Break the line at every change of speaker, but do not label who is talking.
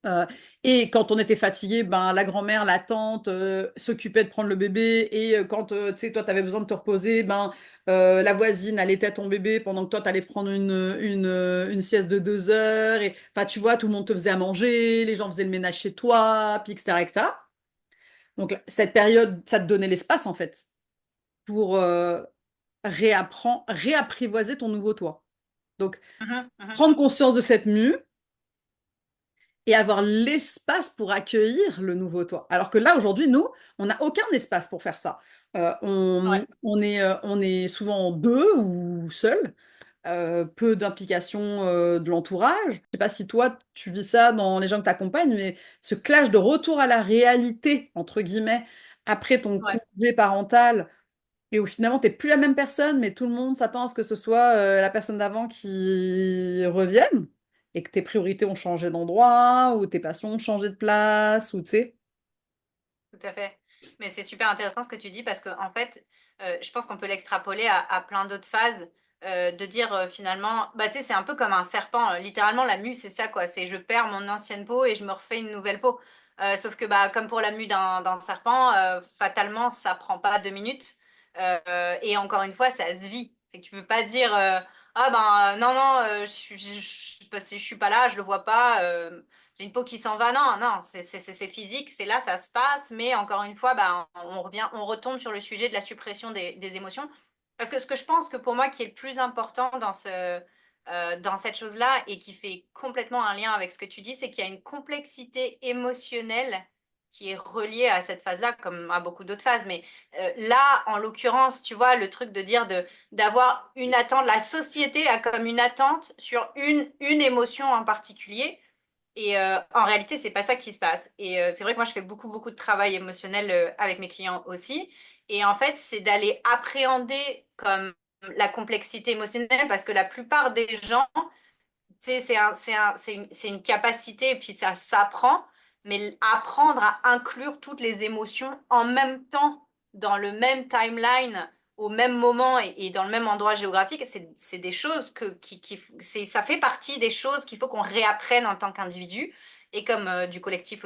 Euh, et quand on était fatigué, ben, la grand-mère, la tante s'occupait de prendre le bébé. Et quand tu sais, toi, tu avais besoin de te reposer, ben, la voisine allaitait ton bébé pendant que toi, tu allais prendre une sieste de 2 heures. Et, enfin, tu vois, tout le monde te faisait à manger, les gens faisaient le ménage chez toi, puis etc., etc. Donc, cette période, ça te donnait l'espace, en fait, pour réapprivoiser ton nouveau toi. Donc,
Mhm, mhm.
prendre conscience de cette mue et avoir l'espace pour accueillir le nouveau toi. Alors que là, aujourd'hui, nous, on n'a aucun espace pour faire ça.
Ouais,
On est souvent deux ou seul, peu d'implication de l'entourage. Je ne sais pas si toi, tu vis ça dans les gens que tu accompagnes, mais ce clash de retour à la réalité, entre guillemets, après ton
ouais.
congé parental, et où finalement, tu n'es plus la même personne, mais tout le monde s'attend à ce que ce soit la personne d'avant qui revienne et que tes priorités ont changé d'endroit ou tes passions ont changé de place ou tu sais.
Tout à fait. Mais c'est super intéressant ce que tu dis parce que en fait, je pense qu'on peut l'extrapoler à plein d'autres phases, de dire finalement, bah tu sais, c'est un peu comme un serpent. Littéralement, la mue, c'est ça quoi. C'est je perds mon ancienne peau et je me refais une nouvelle peau. Sauf que bah comme pour la mue d'un serpent, fatalement, ça prend pas 2 minutes. Et encore une fois, ça se vit. Fait que tu peux pas dire ah ben non non, je suis pas là, je le vois pas. J'ai une peau qui s'en va. Non, non, c'est physique, c'est là, ça se passe. Mais encore une fois, bah, on revient, on retombe sur le sujet de la suppression des émotions. Parce que ce que je pense que pour moi, qui est le plus important dans cette chose-là et qui fait complètement un lien avec ce que tu dis, c'est qu'il y a une complexité émotionnelle qui est reliée à cette phase-là, comme à beaucoup d'autres phases. Mais là, en l'occurrence, tu vois, le truc de dire d'avoir une attente, la société a comme une attente sur une émotion en particulier. Et en réalité, c'est pas ça qui se passe. Et c'est vrai que moi, je fais beaucoup, beaucoup de travail émotionnel avec mes clients aussi. Et en fait, c'est d'aller appréhender comme la complexité émotionnelle parce que la plupart des gens, tu sais, c'est une capacité et puis ça s'apprend. Mais apprendre à inclure toutes les émotions en même temps, dans le même timeline, au même moment et dans le même endroit géographique, c'est des choses ça fait partie des choses qu'il faut qu'on réapprenne en tant qu'individu et comme du collectif